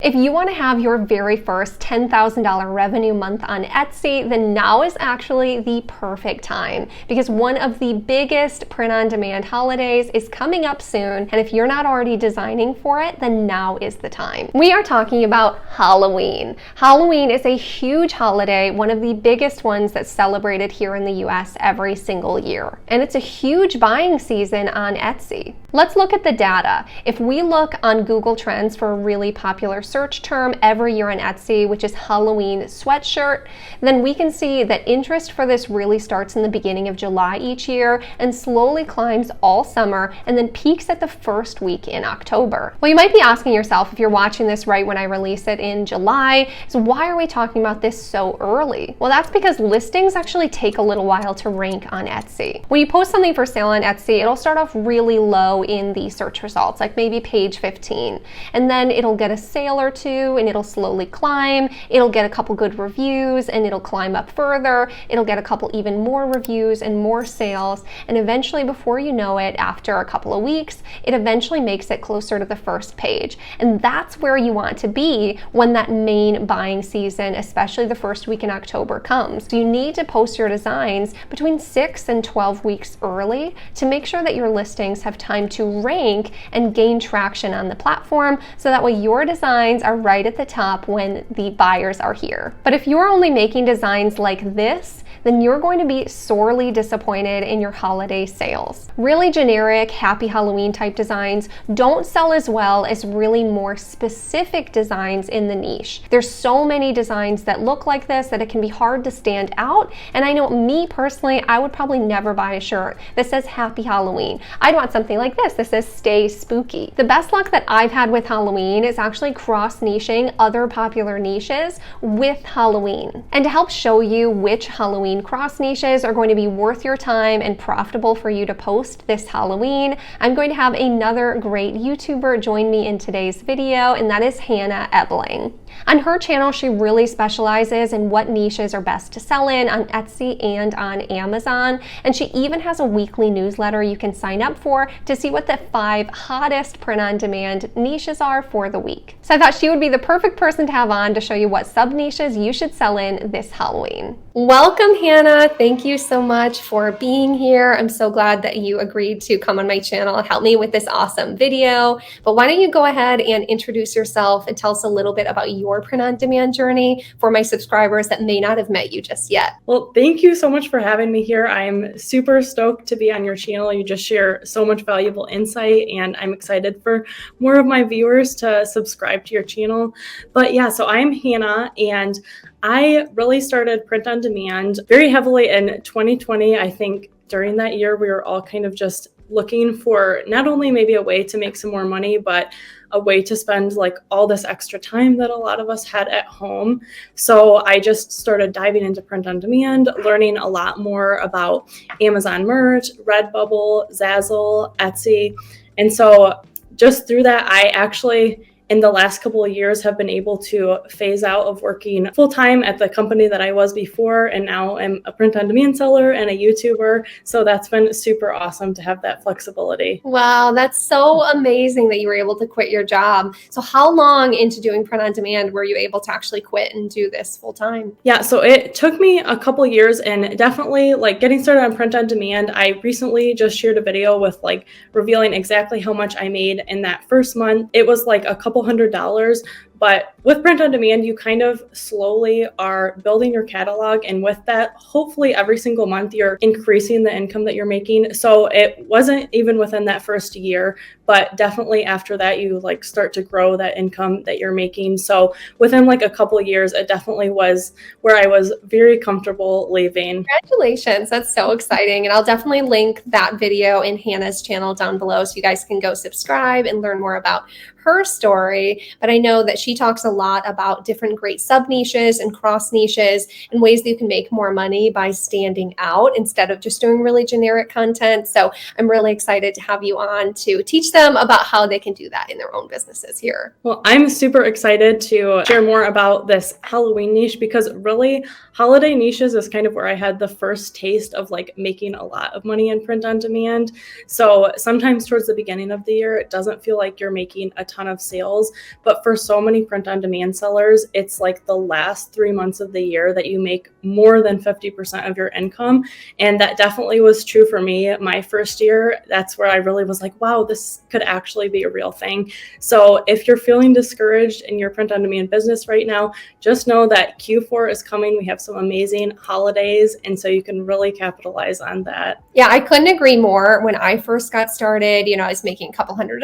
If you want to have your very first $10,000 revenue month on Etsy, then now is actually the perfect time because one of the biggest print-on-demand holidays is coming up soon, and if you're not already designing for it, then now is the time. We are talking about Halloween. Halloween is a huge holiday, one of the biggest ones that's celebrated here in the US every single year, and it's a huge buying season on Etsy. Let's look at the data. If we look on Google Trends for a really popular search term every year on Etsy, which is Halloween sweatshirt, then we can see that interest for this really starts in the beginning of July each year and slowly climbs all summer and then peaks at the first week in October. Well, you might be asking yourself, if you're watching this right when I release it in July, so why are we talking about this so early? Well, that's because listings actually take a little while to rank on Etsy. When you post something for sale on Etsy, it'll start off really low in the search results, like maybe page 15, and then it'll get a sale or two and it'll slowly climb. It'll get a couple good reviews and it'll climb up further. It'll get a couple even more reviews and more sales, and eventually, before you know it, after a couple of weeks, it eventually makes it closer to the first page. And that's where you want to be when that main buying season, especially the first week in October, comes. So you need to post your designs between 6 and 12 weeks early to make sure that your listings have time to rank and gain traction on the platform, so that way your designs are right at the top when the buyers are here. But if you're only making designs like this, then you're going to be sorely disappointed in your holiday sales. Really generic, happy Halloween type designs don't sell as well as really more specific designs in the niche. There's so many designs that look like this that it can be hard to stand out, and I know me personally, I would probably never buy a shirt that says Happy Halloween. I'd want something like this that says Stay Spooky. The best luck that I've had with Halloween is actually cross-niching other popular niches with Halloween. And to help show you which Halloween cross niches are going to be worth your time and profitable for you to post this Halloween, I'm going to have another great YouTuber join me in today's video, and that is Hannah Ebeling. On her channel, she really specializes in what niches are best to sell in on Etsy and on Amazon, and she even has a weekly newsletter you can sign up for to see what the 5 hottest print-on-demand niches are for the week. So I thought she would be the perfect person to have on to show you what sub-niches you should sell in this Halloween. Welcome, Hannah. Thank you so much for being here. I'm so glad that you agreed to come on my channel and help me with this awesome video. But why don't you go ahead and introduce yourself and tell us a little bit about your print-on-demand journey for my subscribers that may not have met you just yet. Well, thank you so much for having me here. I'm super stoked to be on your channel. You just share so much valuable insight, and I'm excited for more of my viewers to subscribe to your channel. But yeah, so I'm Hannah, and I really started print on demand very heavily in 2020. I think during that year, we were all kind of just looking for not only maybe a way to make some more money, but a way to spend like all this extra time that a lot of us had at home. So I just started diving into print on demand, learning a lot more about Amazon merch, Redbubble, Zazzle, Etsy. And so just through that, I actually, in the last couple of years, have been able to phase out of working full-time at the company that I was before, and now I'm a print-on-demand seller and a YouTuber. So that's been super awesome to have that flexibility. Wow, that's so amazing that you were able to quit your job. So how long into doing print-on-demand were you able to actually quit and do this full-time? Yeah, so it took me a couple years, and definitely like getting started on print-on-demand. I recently just shared a video with like revealing exactly how much I made in that first month. It was like a couple $100, but with print on demand, you kind of slowly are building your catalog, and with that, hopefully every single month you're increasing the income that you're making. So it wasn't even within that first year, but definitely after that, you like start to grow that income that you're making. So within like a couple of years, it definitely was where I was very comfortable leaving. Congratulations. That's so exciting. And I'll definitely link that video in Hannah's channel down below so you guys can go subscribe and learn more about her story. But I know that she talks a lot about different great sub niches and cross niches and ways that you can make more money by standing out instead of just doing really generic content. So I'm really excited to have you on to teach them about how they can do that in their own businesses here. Well, I'm super excited to share more about this Halloween niche, because really holiday niches is kind of where I had the first taste of like making a lot of money in print on demand. So sometimes towards the beginning of the year, it doesn't feel like you're making a ton of sales, but for so many many print-on-demand sellers, it's like the last 3 months of the year that you make more than 50% of your income. And that definitely was true for me. My first year, that's where I really was like, wow, this could actually be a real thing. So if you're feeling discouraged in your print-on-demand business right now, just know that Q4 is coming. We have some amazing holidays, and so you can really capitalize on that. Yeah, I couldn't agree more. When I first got started, I was making a couple $100,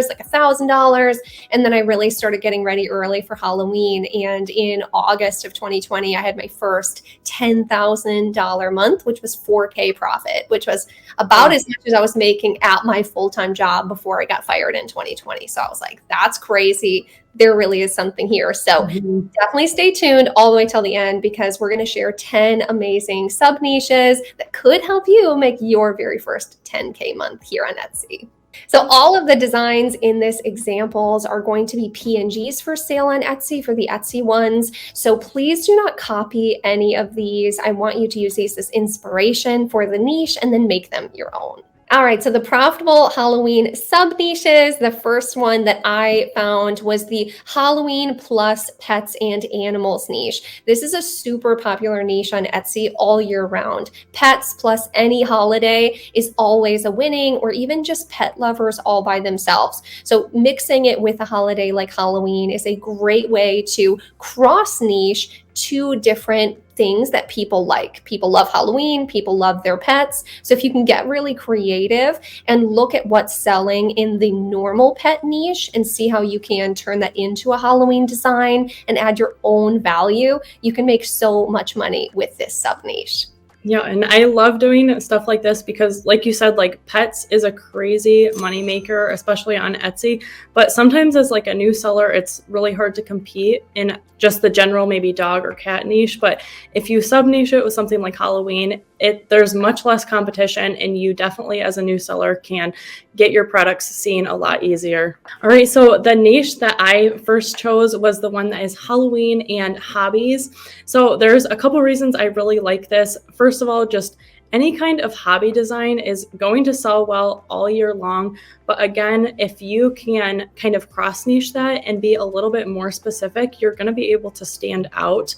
like $1,000. And then I really started getting ready early for Halloween. And in August of 2020, I had my first $10,000 month, which was 4K profit, which was about as much as I was making at my full-time job before I got fired in 2020. So I was like, that's crazy. There really is something here. So definitely stay tuned all the way till the end, because we're going to share 10 amazing sub niches that could help you make your very first 10K month here on Etsy. So all of the designs in this examples are going to be PNGs for sale on Etsy for the Etsy ones. So please do not copy any of these. I want you to use these as inspiration for the niche and then make them your own. All right, so the profitable Halloween sub niches, the first one that I found was the Halloween plus pets and animals niche. This is a super popular niche on Etsy all year round. Pets plus any holiday is always a winning, or even just pet lovers all by themselves. So mixing it with a holiday like Halloween is a great way to cross niche two different things that people like. People love Halloween, people love their pets. So if you can get really creative and look at what's selling in the normal pet niche and see how you can turn that into a Halloween design and add your own value, you can make so much money with this sub niche. Yeah, and I love doing stuff like this because, like you said, like pets is a crazy moneymaker, especially on Etsy. But sometimes as like a new seller, it's really hard to compete in just the general maybe dog or cat niche. But if you sub niche it with something like Halloween, there's much less competition, and you definitely as a new seller can get your products seen a lot easier. All right, so the niche that I first chose was the one that is Halloween and hobbies. So there's a couple reasons I really like this. First of all, just any kind of hobby design is going to sell well all year long. But again, if you can kind of cross niche that and be a little bit more specific, you're going to be able to stand out.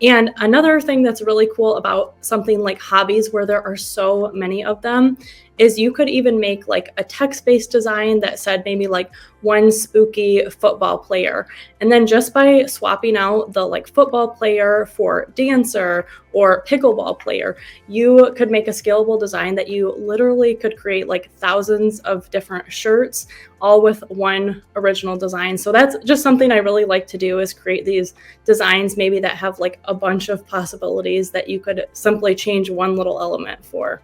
And another thing that's really cool about something like hobbies, where there are so many of them, is you could even make like a text-based design that said maybe like one spooky football player. And then just by swapping out the like football player for dancer or pickleball player, you could make a scalable design that you literally could create like thousands of different shirts, all with one original design. So that's just something I really like to do, is create these designs maybe that have like a bunch of possibilities that you could simply change one little element for.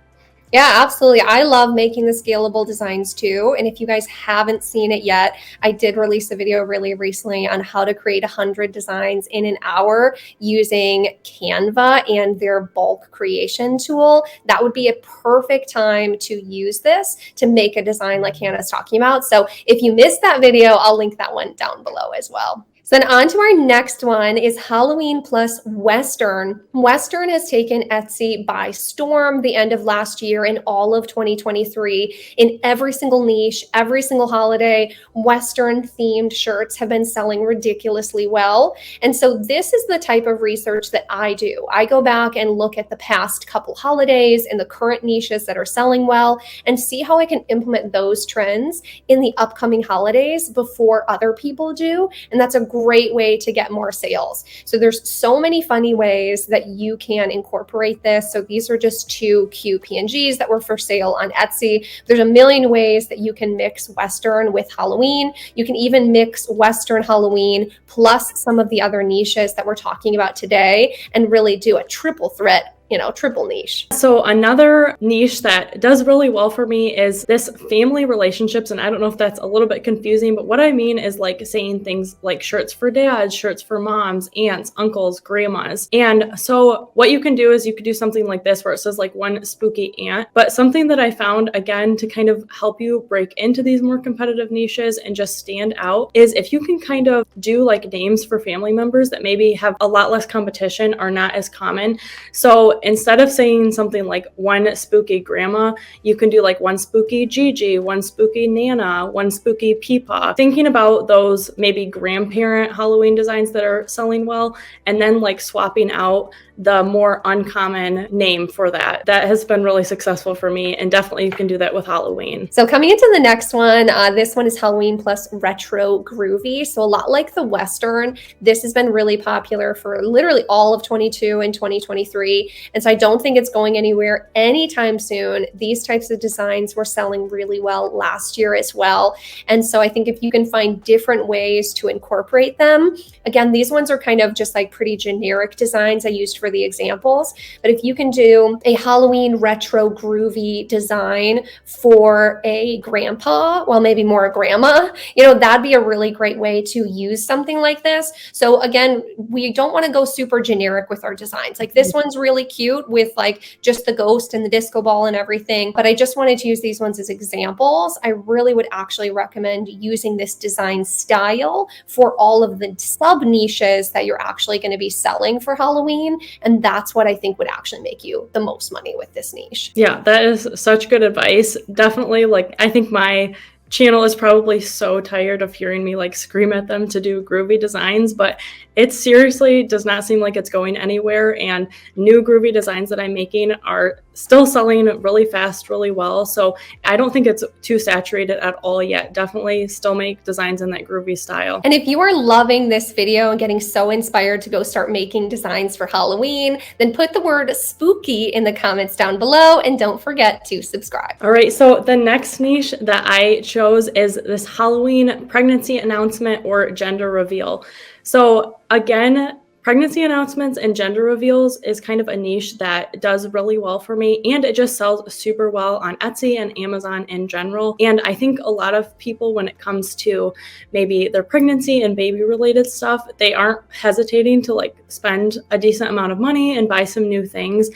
Yeah, absolutely. I love making the scalable designs too. And if you guys haven't seen it yet, I did release a video really recently on how to create 100 designs in an hour using Canva and their bulk creation tool. That would be a perfect time to use this to make a design like Hannah's talking about. So if you missed that video, I'll link that one down below as well. So then on to our next one is Halloween plus Western. Western has taken Etsy by storm the end of last year and all of 2023. In every single niche, every single holiday, Western themed shirts have been selling ridiculously well. And so this is the type of research that I do. I go back and look at the past couple holidays and the current niches that are selling well and see how I can implement those trends in the upcoming holidays before other people do. And that's a great way to get more sales. So there's so many funny ways that you can incorporate this. So these are just two cute PNGs that were for sale on Etsy. There's a million ways that you can mix Western with Halloween. You can even mix Western Halloween plus some of the other niches that we're talking about today and really do a triple threat, triple niche. So another niche that does really well for me is this family relationships. And I don't know if that's a little bit confusing, but what I mean is like saying things like shirts for dads, shirts for moms, aunts, uncles, grandmas. And so what you can do is you could do something like this where it says like one spooky aunt. But something that I found, again, to kind of help you break into these more competitive niches and just stand out is if you can kind of do like names for family members that maybe have a lot less competition, are not as common. So instead of saying something like one spooky grandma, you can do like one spooky Gigi, one spooky Nana, one spooky Peepaw. Thinking about those maybe grandparent Halloween designs that are selling well, and then like swapping out the more uncommon name for that. That has been really successful for me, and definitely you can do that with Halloween. So coming into the next one, this one is Halloween plus retro groovy. So a lot like the Western, this has been really popular for literally all of 22 and 2023. And so I don't think it's going anywhere anytime soon. These types of designs were selling really well last year as well. And so I think if you can find different ways to incorporate them, again, these ones are kind of just like pretty generic designs I used for the examples. But if you can do a Halloween retro groovy design for a grandpa, well, maybe more a grandma, that'd be a really great way to use something like this. So again, we don't want to go super generic with our designs. Like this one's really cute with like just the ghost and the disco ball and everything, but I just wanted to use these ones as examples. I really would actually recommend using this design style for all of the sub niches that you're actually going to be selling for Halloween. And that's what I think would actually make you the most money with this niche. Yeah, that is such good advice. Definitely, like, I think my channel is probably so tired of hearing me like scream at them to do groovy designs, but it seriously does not seem like it's going anywhere. And new groovy designs that I'm making are still selling really fast, really well. So I don't think it's too saturated at all yet. Definitely still make designs in that groovy style. And if you are loving this video and getting so inspired to go start making designs for Halloween, then put the word spooky in the comments down below and don't forget to subscribe. All right, so the next niche that I chose is this Halloween pregnancy announcement or gender reveal. So again, pregnancy announcements and gender reveals is kind of a niche that does really well for me, and it just sells super well on Etsy and Amazon in general. And I think a lot of people, when it comes to maybe their pregnancy and baby related stuff, they aren't hesitating to like spend a decent amount of money and buy some new things.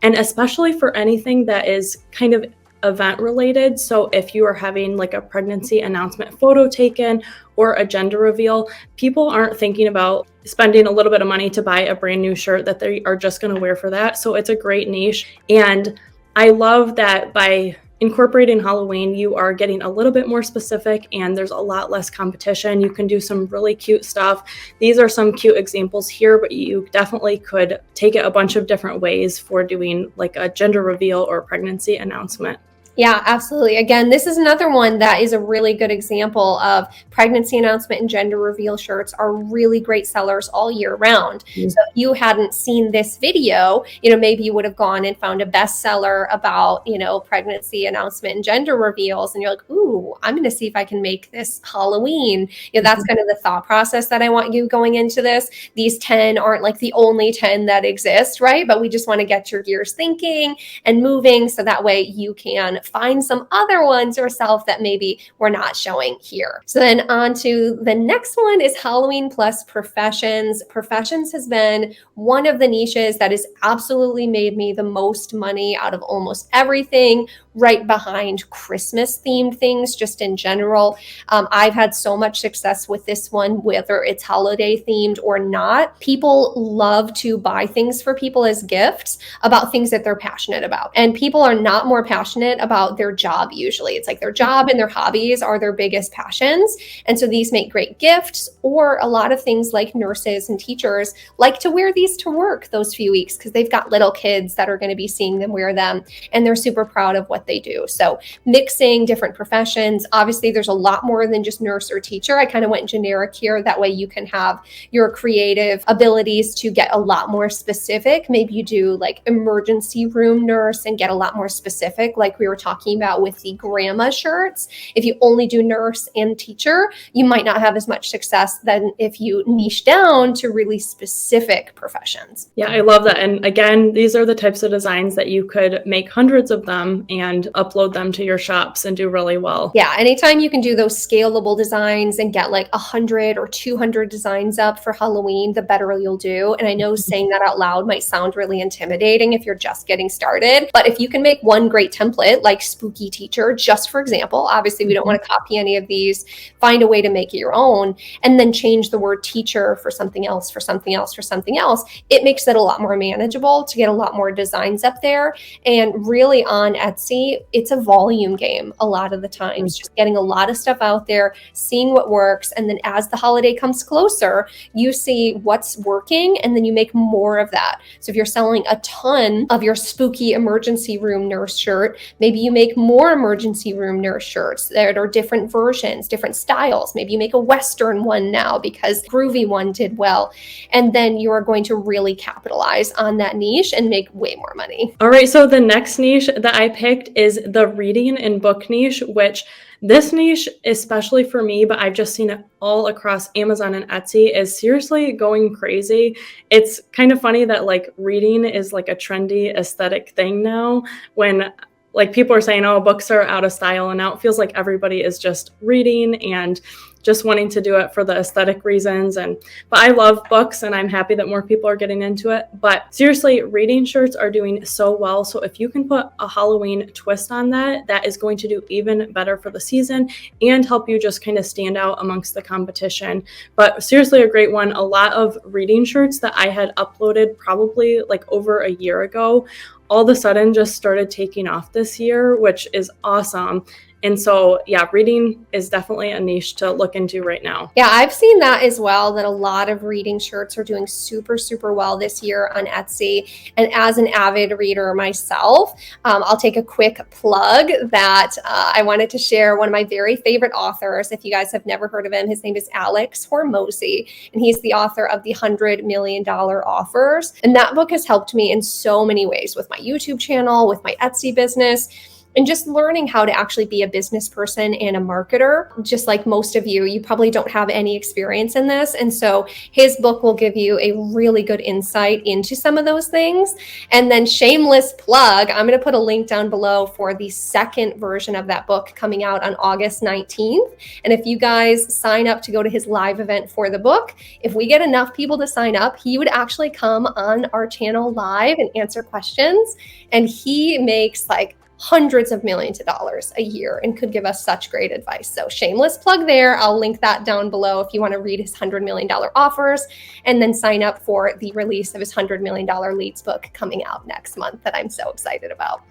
And especially for anything that is kind of event related. So if you are having like a pregnancy announcement photo taken or a gender reveal, people aren't thinking about spending a little bit of money to buy a brand new shirt that they are just going to wear for that. So it's a great niche. And I love that by incorporating Halloween, you are getting a little bit more specific and there's a lot less competition. You can do some really cute stuff. These are some cute examples here, but you definitely could take it a bunch of different ways for doing like a gender reveal or pregnancy announcement. Yeah, absolutely. Again, this is another one that is a really good example of pregnancy announcement and gender reveal shirts are really great sellers all year round. Mm-hmm. So if you hadn't seen this video, maybe you would have gone and found a bestseller about, pregnancy announcement and gender reveals. And you're like, ooh, I'm going to see if I can make this Halloween. That's kind of the thought process that I want you going into this. These 10 aren't like the only 10 that exist, right? But we just want to get your gears thinking and moving so that way you can find some other ones yourself that maybe we're not showing here. So then on to the next one is Halloween plus professions. Professions has been one of the niches that has absolutely made me the most money out of almost everything, right behind Christmas themed things just in general. I've had so much success with this one, whether it's holiday themed or not. People love to buy things for people as gifts about things that they're passionate about. And people are not more passionate about their job usually. It's like their job and their hobbies are their biggest passions. And so these make great gifts, or a lot of things like nurses and teachers like to wear these to work those few weeks because they've got little kids that are going to be seeing them wear them and they're super proud of what they do. So mixing different professions, obviously there's a lot more than just nurse or teacher. I kind of went generic here. That way you can have your creative abilities to get a lot more specific. Maybe you do like emergency room nurse and get a lot more specific, like we were talking about with the grandma shirts. If you only do nurse and teacher, you might not have as much success than if you niche down to really specific professions. Yeah, I love that. And again, these are the types of designs that you could make hundreds of them and upload them to your shops and do really well. Yeah, anytime you can do those scalable designs and get like 100 or 200 designs up for Halloween, the better you'll do. And I know saying that out loud might sound really intimidating if you're just getting started, but if you can make one great template like like spooky teacher, just for example. Obviously, we don't want to copy any of these. Find a way to make it your own, and then change the word teacher for something else, for something else, for something else. It makes it a lot more manageable to get a lot more designs up there. And really on Etsy, it's a volume game a lot of the times, just getting a lot of stuff out there, seeing what works. And then as the holiday comes closer, you see what's working, and then you make more of that. So if you're selling a ton of your spooky emergency room nurse shirt, maybe you make more emergency room nurse shirts that are different versions, different styles. Maybe you make a Western one now because groovy one did well. And then you are going to really capitalize on that niche and make way more money. All right, so the next niche that I picked is the reading and book niche, which this niche, especially for me, but I've just seen it all across Amazon and Etsy, is seriously going crazy. It's kind of funny that like reading is like a trendy aesthetic thing now, when like people are saying, oh, books are out of style, and now it feels like everybody is just reading and just wanting to do it for the aesthetic reasons. But I love books, and I'm happy that more people are getting into it. But seriously, reading shirts are doing so well. So if you can put a Halloween twist on that, that is going to do even better for the season and help you just kind of stand out amongst the competition. But seriously, a great one. A lot of reading shirts that I had uploaded probably like over a year ago, all of a sudden just started taking off this year, which is awesome. And so, yeah, reading is definitely a niche to look into right now. Yeah, I've seen that as well, that a lot of reading shirts are doing super, super well this year on Etsy. And as an avid reader myself, I'll take a quick plug that I wanted to share one of my very favorite authors. If you guys have never heard of him, his name is Alex Hormozi, and he's the author of the $100 Million Offers. And that book has helped me in so many ways with my YouTube channel, with my Etsy business, and just learning how to actually be a business person and a marketer. Just like most of you, you probably don't have any experience in this. And so his book will give you a really good insight into some of those things. And then shameless plug, I'm going to put a link down below for the second version of that book coming out on August 19th. And if you guys sign up to go to his live event for the book, if we get enough people to sign up, he would actually come on our channel live and answer questions. And he makes like hundreds of millions of dollars a year and could give us such great advice. So shameless plug there. I'll link that down below if you want to read his $100 million offers and then sign up for the release of his $100 million leads book coming out next month that I'm so excited about.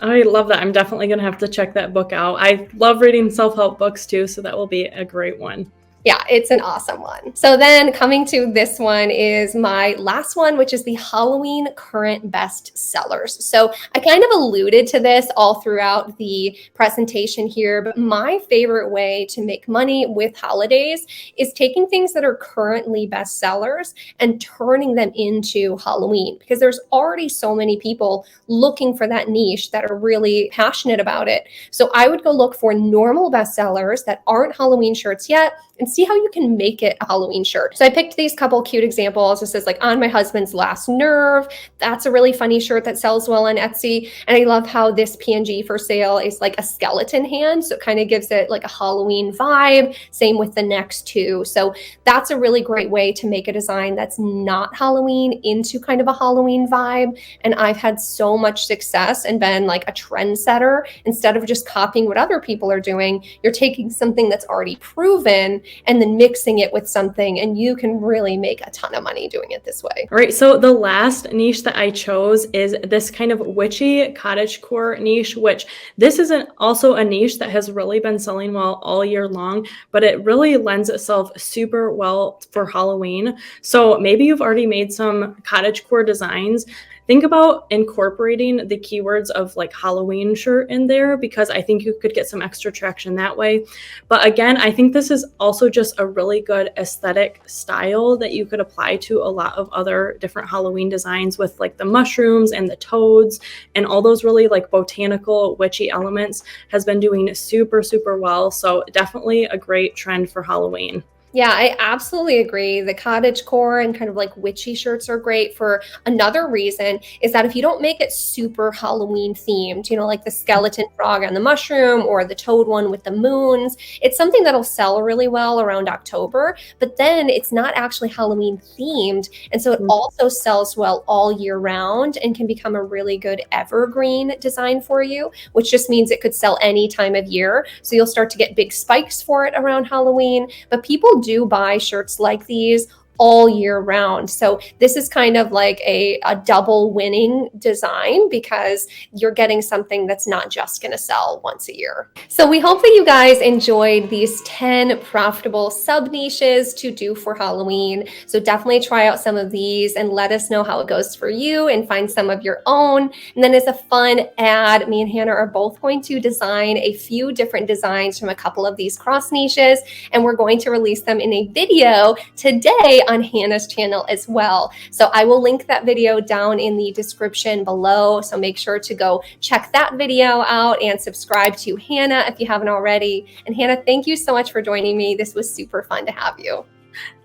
I love that. I'm definitely going to have to check that book out. I love reading self-help books too, so that will be a great one. Yeah, it's an awesome one. So then coming to this one is my last one, which is the Halloween current best sellers. So I kind of alluded to this all throughout the presentation here, but my favorite way to make money with holidays is taking things that are currently best sellers and turning them into Halloween, because there's already so many people looking for that niche that are really passionate about it. So I would go look for normal best sellers that aren't Halloween shirts yet and see how you can make it a Halloween shirt. So I picked these couple cute examples. This is like On My Husband's Last Nerve. That's a really funny shirt that sells well on Etsy. And I love how this PNG for sale is like a skeleton hand. So it kind of gives it like a Halloween vibe. Same with the next two. So that's a really great way to make a design that's not Halloween into kind of a Halloween vibe. And I've had so much success and been like a trendsetter. Instead of just copying what other people are doing, you're taking something that's already proven and then mixing it with something, and you can really make a ton of money doing it this way. All right, so the last niche that I chose is this kind of witchy cottagecore niche, which this isn't also a niche that has really been selling well all year long, but it really lends itself super well for Halloween. So maybe you've already made some cottagecore designs. Think about incorporating the keywords of like Halloween shirt in there, because I think you could get some extra traction that way. But again, I think this is also just a really good aesthetic style that you could apply to a lot of other different Halloween designs with like the mushrooms and the toads and all those really like botanical witchy elements has been doing super, super well. So definitely a great trend for Halloween. Yeah, I absolutely agree. The cottage core and kind of like witchy shirts are great for another reason is that if you don't make it super Halloween themed, like the skeleton frog on the mushroom or the toad one with the moons, it's something that'll sell really well around October, but then it's not actually Halloween themed. And so it also sells well all year round and can become a really good evergreen design for you, which just means it could sell any time of year. So you'll start to get big spikes for it around Halloween, but people do buy shirts like these all year round. So this is kind of like a double winning design because you're getting something that's not just going to sell once a year. So we hope that you guys enjoyed these 10 profitable sub niches to do for Halloween. So definitely try out some of these and let us know how it goes for you and find some of your own. And then as a fun ad, me and Hannah are both going to design a few different designs from a couple of these cross niches, and we're going to release them in a video today on Hannah's channel as well. So I will link that video down in the description below. So make sure to go check that video out and subscribe to Hannah if you haven't already. And Hannah, thank you so much for joining me. This was super fun to have you.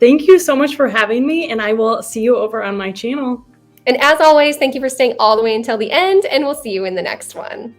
Thank you so much for having me, and I will see you over on my channel. And as always, thank you for staying all the way until the end, and we'll see you in the next one.